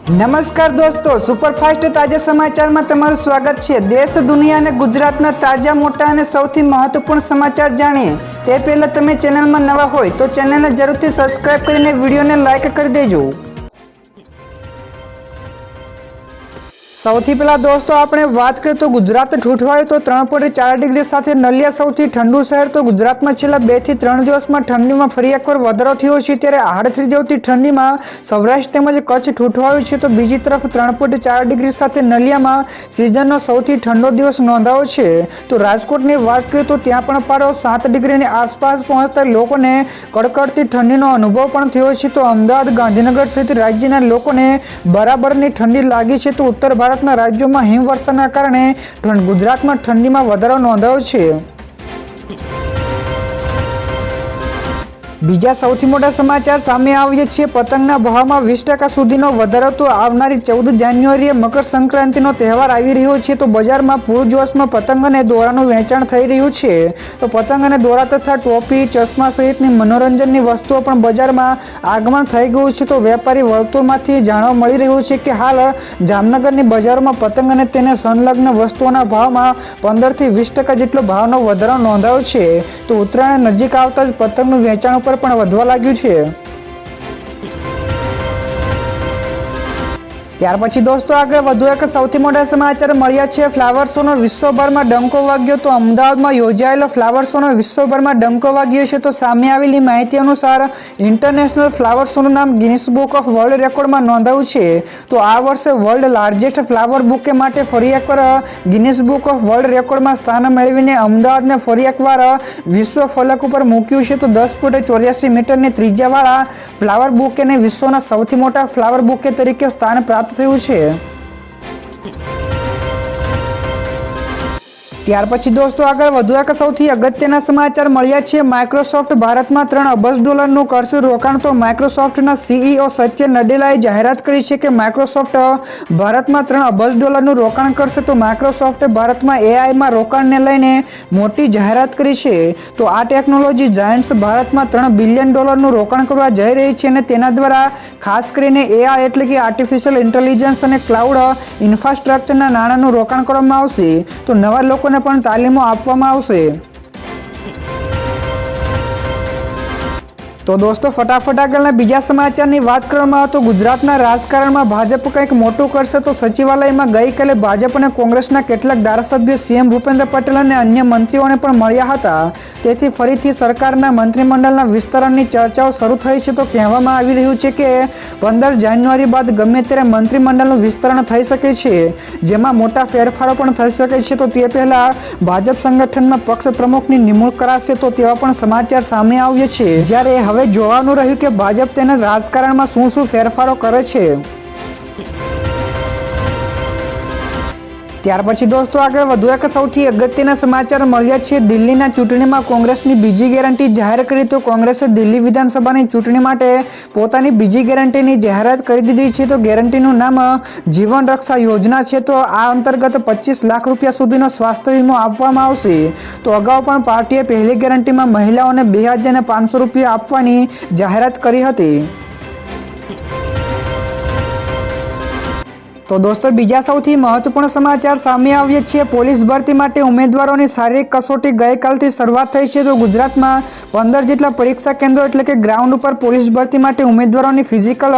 નમસ્કાર દોસ્તો, સુપરફાસ્ટ તાજા સમાચારમાં તમારું સ્વાગત છે। દેશ, દુનિયા અને ગુજરાતના તાજા, મોટા અને સૌથી મહત્વપૂર્ણ સમાચાર જાણીએ તે પહેલા તમે ચેનલમાં નવા હોય તો ચેનલને જરૂરથી સબસ્ક્રાઇબ કરીને વિડીયોને લાઇક કરી દેજો। સૌથી પહેલા દોસ્તો આપણે વાત કરીએ તો ગુજરાત ઠૂઠવાયું તો 3.4 ડિગ્રી સાથે નલિયા સૌથી ઠંડુ શહેર। તો ગુજરાતમાં છેલ્લા 2 થી 3 દિવસમાં ઠંડીમાં ફરી એકવાર વધારો થયો છે, ત્યારે આડત્રીસ જેવી ઠંડીમાં સૌરાષ્ટ્ર તેમજ કચ્છ ઠૂઠવાયું છે। તો બીજી તરફ 3.4 ડિગ્રી સાથે નલિયામાં સિઝનનો સૌથી ઠંડો દિવસ નોંધાયો છે। તો રાજકોટની વાત કરીએ તો ત્યાં પણ પારો 7 ડિગ્રીની આસપાસ પહોંચતા લોકોને કડકડતી ઠંડીનો અનુભવ પણ થયો છે। તો અમદાવાદ, ગાંધીનગર સહિત રાજ્યના લોકોને બરાબરની ઠંડી લાગી છે। તો ઉત્તર ભારતના રાજ્યોમાં હિમવર્ષાના કારણે ગુજરાતમાં ઠંડીમાં વધારો નોંધાયો છે। બીજા સૌથી મોટા સમાચાર સામે આવ્યા છે। પતંગના ભાવમાં 20% સુધીનો વધારો। તો આવનારી 14 જાન્યુઆરીએ મકર સંક્રાંતિનો તહેવાર આવી રહ્યો છે, તો બજારમાં પૂરજોશમાં પતંગ અને દોરાનું વેચાણ થઈ રહ્યું છે। તો પતંગ અને દોરા તથા ટોપી, ચશ્મા સહિતની મનોરંજનની વસ્તુઓ પણ બજારમાં આગમન થઈ ગયું છે। તો વેપારી વર્તુળમાંથી જાણવા મળી રહ્યું છે કે હાલ જામનગરની બજારોમાં પતંગ અને તેને સંલગ્ન વસ્તુઓના ભાવમાં 15 થી 20% જેટલો ભાવનો વધારો નોંધાયો છે। તો ઉત્તરાયણ નજીક આવતા જ પતંગનું વેચાણ પણ વધવા લાગ્યું છે। ત્યાર પછી દોસ્તો આગળ વધુ એક સૌથી મોટા સમાચાર મળ્યા છે। ફ્લાવર શોનો વિશ્વભરમાં ડંકો વાગ્યો। તો અમદાવાદમાં યોજાયેલો ફ્લાવર શોનો વિશ્વભરમાં ડંકો વાગ્યો છે। તો સામે આવેલી માહિતી અનુસાર ઇન્ટરનેશનલ ફ્લાવર શોનું નામ ગિનિસ બુક ઓફ વર્લ્ડ રેકોર્ડમાં નોંધાયું છે। તો આ વર્ષે વર્લ્ડ લાર્જેસ્ટ ફ્લાવર બુકે માટે ફરી એકવાર ગિનિસ બુક ઓફ વર્લ્ડ રેકોર્ડમાં સ્થાન મેળવીને અમદાવાદને ફરી એકવાર વિશ્વ ફલક ઉપર મૂક્યું છે। તો 10.84 મીટરની ત્રિજ્યાવાળા ફ્લાવર બુકેને વિશ્વના સૌથી મોટા ફ્લાવર બુકે તરીકે સ્થાન પ્રાપ્ત થયું છે। ત્યાર પછી દોસ્તો આગળ વધુ એક સૌથી અગત્યના સમાચાર મળ્યા છે। માઇક્રોસોફ્ટ ભારતમાં $3 અબજ કરશે રોકાણ। તો માઇક્રોસોફ્ટના સીઈઓ સત્ય નડેલાએ જાહેરાત કરી છે કે માઇક્રોસોફ્ટ ભારતમાં $3 અબજ રોકાણ કરશે। તો માઇક્રોસોફ્ટે ભારતમાં એઆઈમાં રોકાણને લઈને મોટી જાહેરાત કરી છે। તો આ ટેકનોલોજી જાયન્ટ્સ ભારતમાં $3 બિલિયન રોકાણ કરવા જઈ રહી છે અને તેના દ્વારા ખાસ કરીને એઆઈ એટલે કે આર્ટિફિશિયલ ઇન્ટેલિજન્સ અને ક્લાઉડ ઇન્ફ્રાસ્ટ્રક્ચરના નાણાંનું રોકાણ કરવામાં આવશે। તો નવા લોકોને પણ તાલીમો આપવામાં આવશે। તો દોસ્તો ફટાફટ આગળના બીજા સમાચારની વાત કરવામાં આવે તો ગુજરાતના રાજકારણમાં ભાજપ કંઈક મોટું કરશે। તો સચિવાલયમાં ગઈકાલે ભાજપ અને કોંગ્રેસના કેટલાક ધારાસભ્યો સીએમ ભૂપેન્દ્ર પટેલ અને અન્ય મંત્રીઓને પણ મળ્યા હતા। તેથી ફરીથી સરકારના મંત્રીમંડળના વિસ્તરણની ચર્ચાઓ શરૂ થઈ છે। તો કહેવામાં આવી રહ્યું છે કે 15 જાન્યુઆરી બાદ ગમે ત્યારે મંત્રીમંડળનું વિસ્તરણ થઈ શકે છે, જેમાં મોટા ફેરફારો પણ થઈ શકે છે। તો તે પહેલા ભાજપ સંગઠનમાં પક્ષ પ્રમુખની નિમણૂક કરાશે। તો તેવા પણ સમાચાર સામે આવ્યા છે, જ્યારે હવે જોવાનું રહ્યું કે ભાજપ તેના રાજકારણમાં શું ફેરફારો કરે છે। ત્યાર પછી દોસ્તો આગળ વધુ એક સૌથી અગત્યના સમાચાર મળ્યા છે। દિલ્હીના ચૂંટણીમાં કોંગ્રેસની બીજી ગેરંટી જાહેર કરી। તો કોંગ્રેસે દિલ્હી વિધાનસભાની ચૂંટણી માટે પોતાની બીજી ગેરંટીની જાહેરાત કરી દીધી છે। તો ગેરંટીનું નામ જીવન રક્ષા યોજના છે। તો આ અંતર્ગત 25 લાખ રૂપિયા સુધીનો સ્વાસ્થ્ય વીમો આપવામાં આવશે। તો અગાઉ પણ પાર્ટીએ પહેલી ગેરંટીમાં મહિલાઓને 2500 રૂપિયા આપવાની જાહેરાત કરી હતી। તો દોસ્તો બીજા સૌથી મહત્વપૂર્ણ સમાચાર સામે આવ્યા છે। પોલીસ ભરતી માટે ઉમેદવારોની શારીરિક કસોટી ગઈકાલથી શરૂઆત થઈ છે। તો ગુજરાતમાં 15 જેટલા પરીક્ષા કેન્દ્રો એટલે કે ગ્રાઉન્ડ ઉપર પોલીસ ભરતી માટે ઉમેદવારોની ફિઝિકલ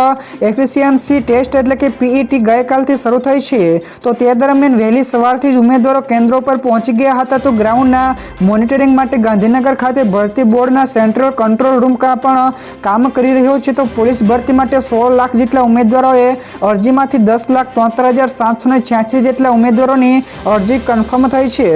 એફિશિયન્સી ટેસ્ટ એટલે કે પીઈટી ગઈકાલથી શરૂ થઈ છે। તો તે દરમિયાન વહેલી સવારથી જ ઉમેદવારો કેન્દ્રો પર પહોંચી ગયા હતા। તો ગ્રાઉન્ડના મોનિટરિંગ માટે ગાંધીનગર ખાતે ભરતી બોર્ડના સેન્ટ્રલ કંટ્રોલ રૂમ પણ કામ કરી રહ્યો છે। તો પોલીસ ભરતી માટે 16 લાખ જેટલા ઉમેદવારોએ અરજીમાંથી 10,73,786 જેટલા ઉમેદવારોની અરજી કન્ફર્મ થઈ છે।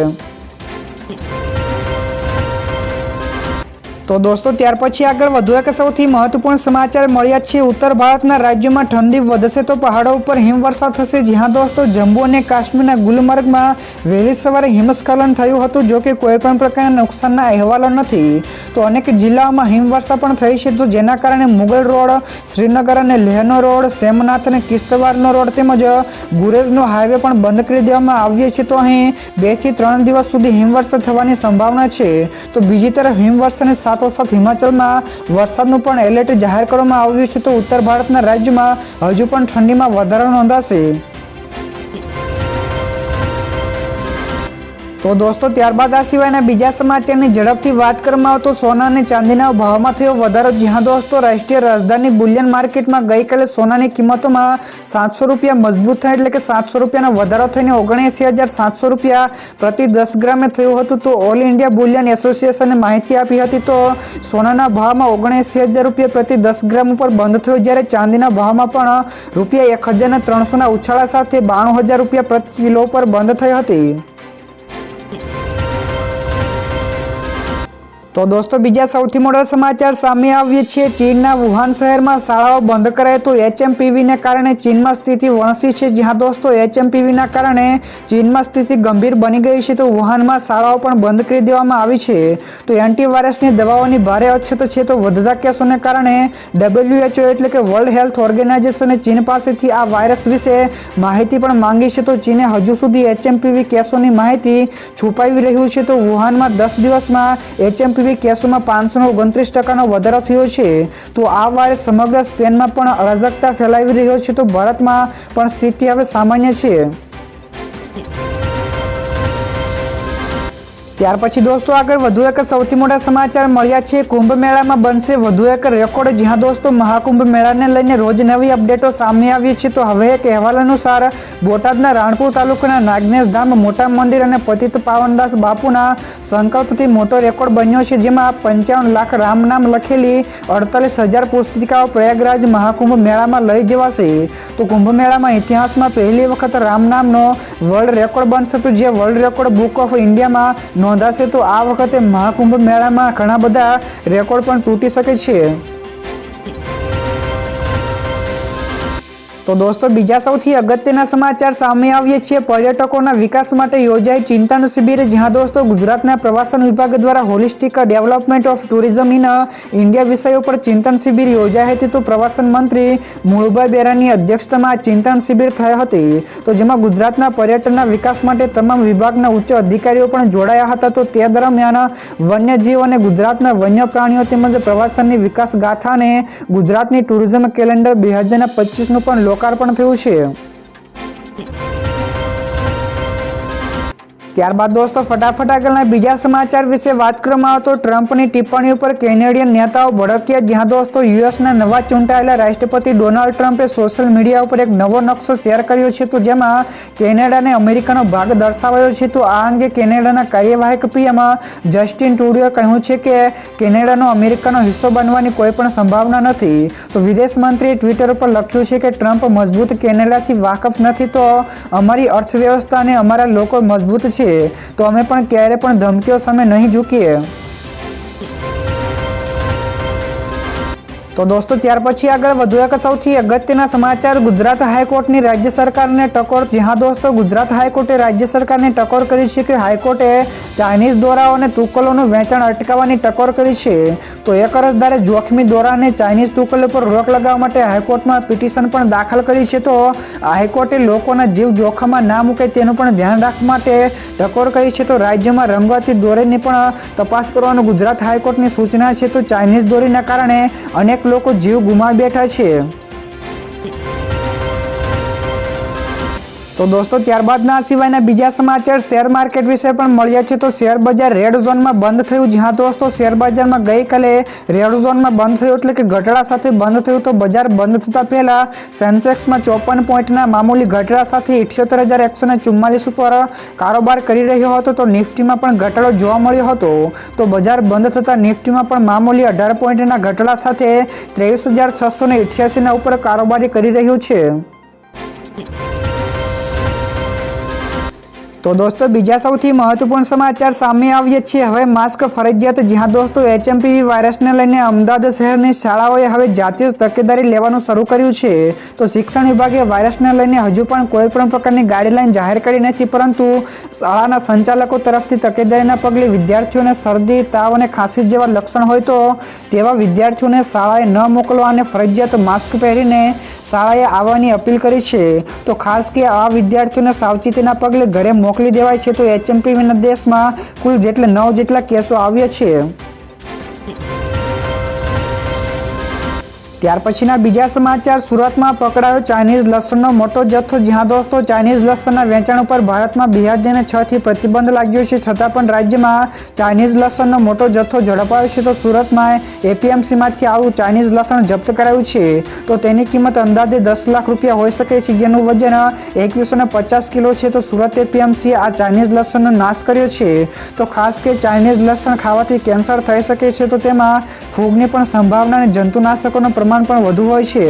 તો દોસ્તો ત્યાર પછી આગળ વધુ એક સૌથી મહત્વપૂર્ણ સમાચાર મળ્યા છે। ઉત્તર ભારતના રાજ્યોમાં ઠંડી વધશે તો પહાડો ઉપર હિમવર્ષા થશે। જ્યાં દોસ્તો જમ્મુ અને કાશ્મીરના ગુલમર્ગમાં વહેલી સવારે હિમસ્ખલન થયું હતું, જો કે કોઈ પણ પ્રકારના નુકસાનના અહેવાલો નથી। તો અનેક જિલ્લાઓમાં હિમવર્ષા પણ થઈ છે। તો જેના કારણે મુગલ રોડ, શ્રીનગર અને લેહનો રોડ, સોમનાથ અને કિશ્તવારનો રોડ તેમજ ગુરેઝનો હાઈવે પણ બંધ કરી દેવામાં આવ્યો છે। તો અહીં 2 થી 3 દિવસ સુધી હિમવર્ષા થવાની સંભાવના છે। તો બીજી તરફ હિમવર્ષાની સાથે સાથોસાથ હિમાચલમાં વરસાદનું પણ એલર્ટ જાહેર કરવામાં આવ્યું છે. તો ઉત્તર ભારતના રાજ્યોમાં હજુ પણ ઠંડીમાં વધારો નોંધાશે. તો દોસ્તો ત્યારબાદ આ સિવાયના બીજા સમાચારની ઝડપથી વાત કરવામાં આવે તો સોના અને ચાંદીના ભાવમાં થયો વધારો. જ્યાં દોસ્તો રાષ્ટ્રીય રાજધાની બુલિયન માર્કેટમાં ગઈકાલે સોનાની કિંમતોમાં 700 રૂપિયા મજબૂત થયા, એટલે કે 700 રૂપિયાનો વધારો થઈને 79,700 રૂપિયા પ્રતિ 10 ગ્રામે થયું હતું. તો ઓલ ઇન્ડિયા બુલિયન એસોસિએશને માહિતી આપી હતી. તો સોનાના ભાવમાં 79,000 રૂપિયા પ્રતિ 10 ગ્રામ ઉપર બંધ થયો, જ્યારે ચાંદીના ભાવમાં પણ રૂપિયા 1,300ના ઉછાળા સાથે 92,000 રૂપિયા પ્રતિ કિલો પર બંધ થઈ હતી. તો દોસ્તો બીજા સૌથી મોટા સમાચાર સામે આવીએ છીએ. ચીનના વુહાન શહેરમાં શાળાઓ બંધ કરાય તો HMPVને કારણે ચીનમાં સ્થિતિ વણસી છે. જ્યાં દોસ્તો HMPVના કારણે ચીનમાં સ્થિતિ ગંભીર બની ગઈ છે. તો વુહાનમાં શાળાઓ પણ બંધ કરી દેવામાં આવી છે. તો એન્ટીવાયરસની દવાઓની ભારે અછત છે. તો વધતા કેસોને કારણે WHO એટલે કે વર્લ્ડ હેલ્થ ઓર્ગેનાઇઝેશને ચીન પાસેથી આ વાયરસ વિશે માહિતી પણ માંગી છે. તો ચીને હજુ સુધી HMPV કેસોની માહિતી છુપાવી રહ્યું છે. તો વુહાનમાં 10 દિવસમાં HMPV કેસોમાં 529% વધારો થયો છે. તો આ વાયરસ સમગ્ર સ્પેનમાં પણ અરાજકતા ફેલાવી રહ્યો છે. તો ભારતમાં પણ સ્થિતિ હવે સામાન્ય છે. ત્યાર પછી દોસ્તો આગળ વધુ એક સૌથી મોટા સમાચાર મળ્યા છે. કુંભ મેળામાં બનશે વધુ એક રેકોર્ડ. જ્યાં દોસ્તો મહાકુંભ મેળાને લઈને રોજ નવી અપડેટો સામે આવી છે. તો હવે એક અહેવાલ અનુસાર બોટાદના રાણપુર તાલુકાના નાગનેશ ધામ મોટા મંદિર અને પતિત પાવનદાસ બાપુના સંકલ્પથી મોટો રેકોર્ડ બન્યો છે. જેમાં 55 લાખ રામ નામ લખેલી 48,000 પુસ્તિકાઓ પ્રયાગરાજ મહાકુંભ મેળામાં લઈ જવાશે. તો કુંભ મેળામાં ઇતિહાસમાં પહેલી વખત રામ નામનો વર્લ્ડ રેકોર્ડ બનશે. તો જે વર્લ્ડ રેકોર્ડ બુક ઓફ ઇન્ડિયામાં નોંધાશે. તો આ વખતે મહાકુંભ મેળામાં ઘણા બધા રેકોર્ડ પણ તૂટી શકે છે. તો દોસ્તો બીજા સૌથી અગત્યના સમાચાર સામે આવીએ છીએ. પર્યટકોના વિકાસ માટે યોજાઈ ચિંતન શિબિર. જ્યાં દોસ્તો ગુજરાતના પ્રવાસન વિભાગ દ્વારા holistic development of tourism in India વિષય ઉપર ચિંતન શિબિર યોજાઈ હતી. તો પ્રવાસન મંત્રી મુળુભાઈ બેરાની અધ્યક્ષતામાં ચિંતન શિબિર થઈ હતી. તો જેમાં ગુજરાતના પર્યટનના વિકાસ માટે તમામ વિભાગના ઉચ્ચ અધિકારીઓ પણ જોડાયા હતા. તો તે દરમિયાન વન્યજીવ અને ગુજરાતના વન્ય પ્રાણીઓ તેમજ પ્રવાસનની વિકાસ ગાથા અને ગુજરાતની ટુરિઝમ કેલેન્ડર 2025નું પણ લોકાર્પણ થયું છે. ત્યારબાદ દોસ્તો ફટાફટ આગળના બીજા સમાચાર વિશે વાત કરવામાં આવે તો ટ્રમ્પની ટિપ્પણી ઉપર કેનેડિયન નેતાઓ ભડક્યા. જ્યાં દોસ્તો યુએસના નવા ચૂંટાયેલા રાષ્ટ્રપતિ ડોનાલ્ડ ટ્રમ્પે સોશિયલ મીડિયા ઉપર એક નવો નકશો શેર કર્યો છે. તો જેમાં કેનેડા અને અમેરિકાનો ભાગ દર્શાવાયો છે. તો આ અંગે કેનેડાના કાર્યવાહક PM જસ્ટિન ટ્રુડોએ કહ્યું છે કે કેનેડાનો અમેરિકાનો હિસ્સો બનવાની કોઈ પણ સંભાવના નથી. તો વિદેશ મંત્રીએ ટ્વિટર ઉપર લખ્યું છે કે ટ્રમ્પ મજબૂત કેનેડાથી વાકેફ નથી. તો અમારી અર્થવ્યવસ્થા અને અમારા લોકો મજબૂત છે. તો અમે પણ ક્યારે પણ ધમકીઓ સામે નહીં ઝૂકીએ. તો દોસ્તો ત્યાર પછી આગળ વધુ એક સૌથી અગત્યના સમાચાર. ગુજરાત હાઈકોર્ટની રાજ્ય સરકારને ટકોર. જ્યાં દોસ્તો ગુજરાત હાઈકોર્ટે રાજ્ય સરકારને ટકોર કરી છે કે હાઈકોર્ટે ચાઇનીઝ દોરાઓ અને તુક્કલોનું વેચાણ અટકાવવાની ટકોર કરી છે. તો એક અરજદારે જોખમી દોરા અને ચાઇનીઝ તુક્કલો પર રોક લગાવવા માટે હાઈકોર્ટમાં પિટિશન પણ દાખલ કરી છે. તો હાઈકોર્ટે લોકોના જીવ જોખમમાં ના મૂકે તેનું પણ ધ્યાન રાખવા માટે ટકોર કરી છે. તો રાજ્યમાં રંગવાતી દોરીની પણ તપાસ કરવાનું ગુજરાત હાઈકોર્ટની સૂચના છે. તો ચાઇનીઝ દોરીના કારણે અનેક લોકો જીવ ગુમાવી બેઠા છે. તો દોસ્તો ત્યારબાદના સિવાયના બીજા સમાચાર શેર માર્કેટ વિશે પણ મળ્યા છે. તો શેર બજાર રેડ ઝોનમાં બંધ થયું. જ્યાં દોસ્તો શેર બજારમાં ગઈકાલે રેડ ઝોનમાં બંધ થયું એટલે કે ઘટાડા સાથે બંધ થયું. તો બજાર બંધ થતા પહેલા સેન્સેક્સમાં 54 પોઈન્ટના મામૂલી ઘટાડા સાથે 78,144 ઉપર કારોબાર કરી રહ્યો હતો. તો નિફ્ટીમાં પણ ઘટાડો જોવા મળ્યો હતો. તો બજાર બંધ થતા નિફ્ટીમાં પણ મામૂલી 18 પોઈન્ટના ઘટાડા સાથે 23,688 ઉપર કારોબારી કરી રહ્યું છે. તો દોસ્તો બીજા સૌથી મહત્વપૂર્ણ સમાચાર સામે આવીએ છીએ. હવે માસ્ક ફરજિયાત. જ્યાં દોસ્તો HMPV વાયરસને લઈને અમદાવાદ શહેરની શાળાઓએ હવે જાતે જ તકેદારી લેવાનું શરૂ કર્યું છે. તો શિક્ષણ વિભાગે વાયરસને લઈને હજુ પણ કોઈ પણ પ્રકારની ગાઈડલાઈન જાહેર કરી નથી, પરંતુ શાળાના સંચાલકો તરફથી તકેદારીના પગલે વિદ્યાર્થીઓને શરદી, તાવ અને ખાંસી જેવા લક્ષણ હોય તો તેવા વિદ્યાર્થીઓને શાળાએ ન મોકલવા અને ફરજિયાત માસ્ક પહેરીને શાળાએ આવવાની અપીલ કરી છે. તો ખાસ કે આ વિદ્યાર્થીઓને સાવચેતીના પગલે ઘરે મોકલી દેવાય છે. તો HMPVના દેશમાં કુલ 9 જેટલા કેસો આવ્યા છે. ત્યાર પછીના બીજા સમાચાર, સુરતમાં પકડાયો ચાઇનીઝ લસણનો મોટો જથ્થો. જ્યાં દોસ્તો ચાઇનીઝ લસણના વેચાણ ઉપર ભારતમાં 2006થી પ્રતિબંધ લાગ્યો છે, છતાં પણ રાજ્યમાં ચાઇનીઝ લસણનો મોટો જથ્થો ઝડપાયો છે. તો સુરતમાં એપીએમસીમાંથી આવું ચાઇનીઝ લસણ જપ્ત કરાયું છે. તો તેની કિંમત અંદાજે 10 લાખ રૂપિયા હોઈ શકે છે, જેનું વજન 2150 કિલો છે. તો સુરત એપીએમસીએ આ ચાઇનીઝ લસણનો નાશ કર્યો છે. તો ખાસ કે ચાઇનીઝ લસણ ખાવાથી કેન્સર થઈ શકે છે. તો તેમાં ફૂગની પણ સંભાવના અને જંતુનાશકોનું પ્રમાણ પણ વધુ હોય છે.